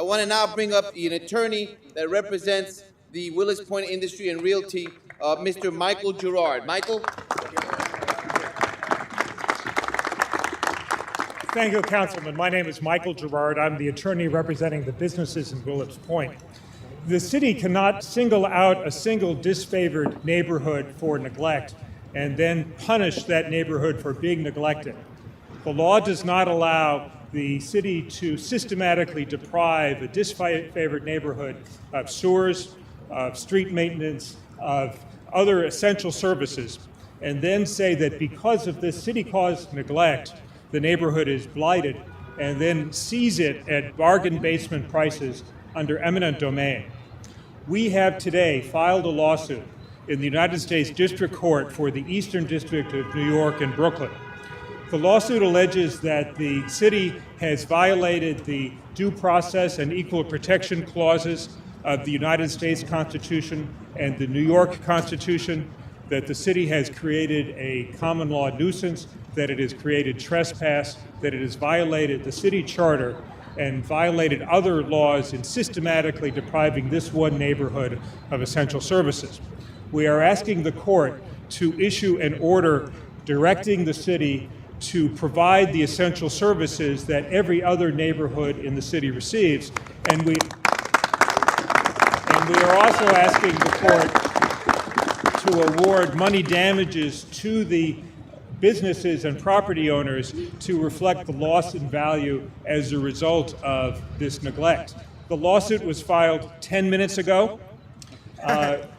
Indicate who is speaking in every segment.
Speaker 1: I want to now bring up an attorney that represents the Willets Point Industry and Realty, Mr. Michael Gerard. Michael?
Speaker 2: Thank you, Councilman. My name is Michael Gerard. I'm the attorney representing the businesses in Willets Point. The city cannot single out a single disfavored neighborhood for neglect and then punish that neighborhood for being neglected. The law does not allow the city to systematically deprive a disfavored neighborhood of sewers, of street maintenance, of other essential services, and then say that because of this city-caused neglect, the neighborhood is blighted, and then seize it at bargain basement prices under eminent domain. We have today filed a lawsuit in the United States District Court for the Eastern District of New York and Brooklyn. The lawsuit alleges that the city has violated the due process and equal protection clauses of the United States Constitution and the New York Constitution, that the city has created a common law nuisance, that it has created trespass, that it has violated the city charter and violated other laws in systematically depriving this one neighborhood of essential services. We are asking the court to issue an order directing the city to provide the essential services that every other neighborhood in the city receives. And we are also asking the court to award money damages to the businesses and property owners to reflect the loss in value as a result of this neglect. The lawsuit was filed 10 minutes ago.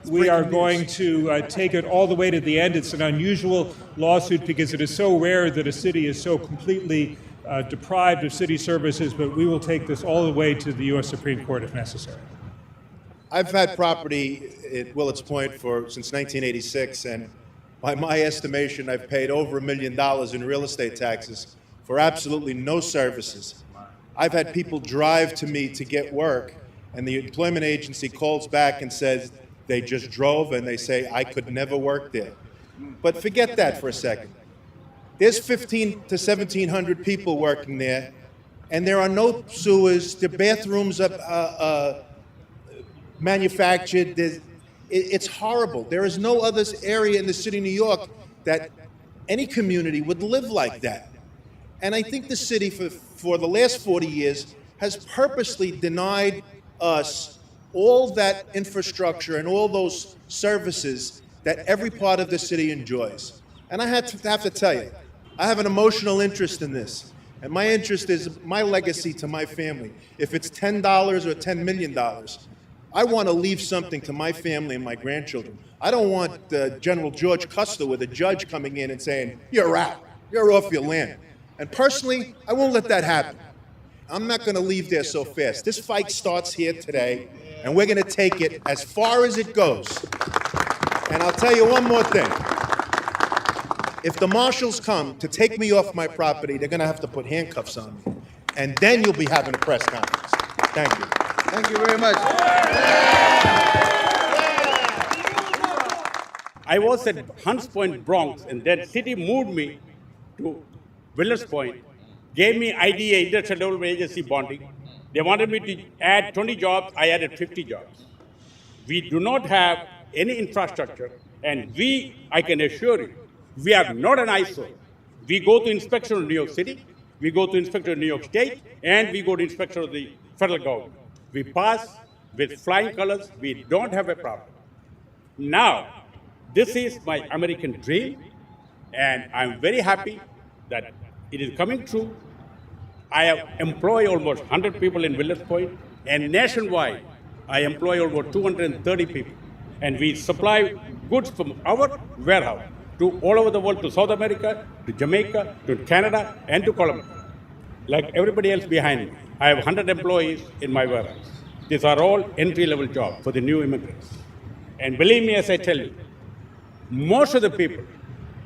Speaker 2: We are going to take it all the way to the end. It's an unusual lawsuit because it is so rare that a city is so completely deprived of city services, but we will take this all the way to the U.S. Supreme Court if necessary.
Speaker 3: I've had property at Willets Point since 1986, and by my estimation, I've paid over $1 million in real estate taxes for absolutely no services. I've had people drive to me to get work, and the employment agency calls back and says they just drove, and they say, I could never work there. But forget that for a second. There's 1,500 to 1,700 people working there, and there are no sewers. The bathrooms are manufactured. It's horrible. There is no other area in the city of New York that any community would live like that. And I think the city for the last 40 years has purposely denied us all that infrastructure and all those services that every part of the city enjoys. And I have to tell you, I have an emotional interest in this. And my interest is my legacy to my family. If it's $10 or $10 million, I want to leave something to my family and my grandchildren. I don't want General George Custer with a judge coming in and saying, you're out, you're off your land. And personally, I won't let that happen. I'm not going to leave there so fast. This fight starts here today, and we're going to take it as far as it goes. And I'll tell you one more thing. If the marshals come to take me off my property, they're going to have to put handcuffs on me. And then you'll be having a press conference. Thank you.
Speaker 1: Thank you very much.
Speaker 4: I was at Hunts Point, Bronx, and that city moved me to Willets Point, gave me IDA, Industrial Development Agency bonding. They wanted me to add 20 jobs. I added 50 jobs. We do not have any infrastructure, and I can assure you, we are not an eyesore. We go to inspection of New York City, we go to inspection of New York State, and we go to inspection of the federal government. We pass with flying colors. We don't have a problem. Now, this is my American dream, and I'm very happy that it is coming true. I have employed almost 100 people in Willets Point, and nationwide, I employ over 230 people. And we supply goods from our warehouse to all over the world, to South America, to Jamaica, to Canada, and to Colombia. Like everybody else behind me, I have 100 employees in my warehouse. These are all entry-level jobs for the new immigrants. And believe me as I tell you, most of the people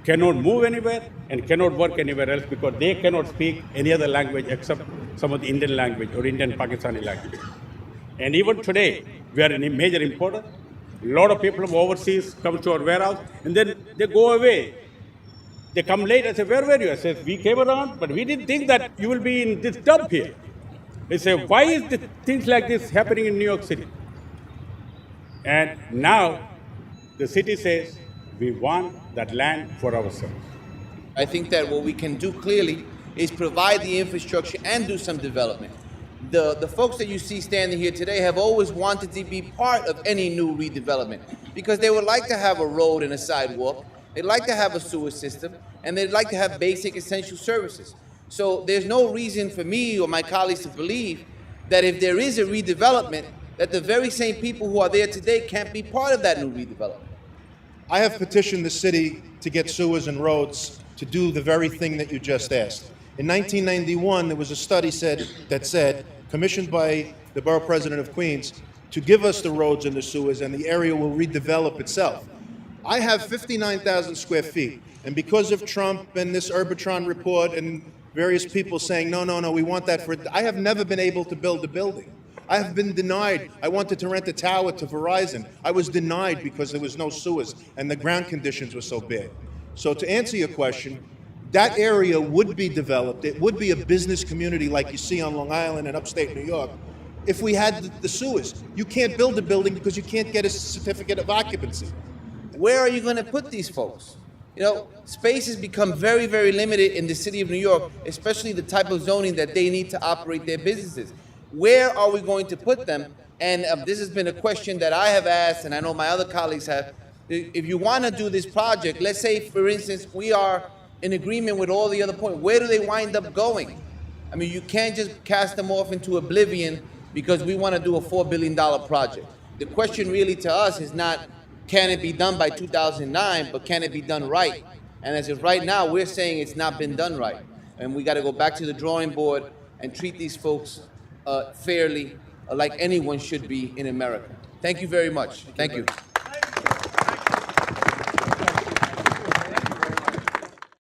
Speaker 4: cannot move anywhere and cannot work anywhere else because they cannot speak any other language except some of the Indian language or Indian Pakistani language. And even today, we are a major importer. A lot of people from overseas come to our warehouse and then they go away. They come late. I say, where were you? I said, we came around, but we didn't think that you will be in this dump here. They say, why is things like this happening in New York City? And now the city says, we want that land for ourselves.
Speaker 1: I think that what we can do clearly is provide the infrastructure and do some development. The folks that you see standing here today have always wanted to be part of any new redevelopment because they would like to have a road and a sidewalk, they'd like to have a sewer system, and they'd like to have basic essential services. So there's no reason for me or my colleagues to believe that if there is a redevelopment, that the very same people who are there today can't be part of that new redevelopment.
Speaker 3: I have petitioned the city to get sewers and roads to do the very thing that you just asked. In 1991, there was a study that said, commissioned by the borough president of Queens, to give us the roads and the sewers and the area will redevelop itself. I have 59,000 square feet, and because of Trump and this Urbitron report and various people saying, no, we want that for, I have never been able to build a building. I have been denied. I wanted to rent a tower to Verizon. I was denied because there was no sewers and the ground conditions were so bad. So to answer your question, that area would be developed. It would be a business community like you see on Long Island and upstate New York if we had the sewers. You can't build a building because you can't get a certificate of occupancy.
Speaker 1: Where are you going to put these folks? You know, space has become very, very limited in the city of New York, especially the type of zoning that they need to operate their businesses. Where are we going to put them? And this has been a question that I have asked, and I know my other colleagues have. If you want to do this project, let's say, for instance, we are in agreement with all the other points. Where do they wind up going? I mean, you can't just cast them off into oblivion because we want to do a $4 billion project. The question really to us is not, can it be done by 2009, but can it be done right? And as of right now, we're saying it's not been done right. And we got to go back to the drawing board and treat these folks fairly, like anyone should be in America. Thank you very much. Thank you.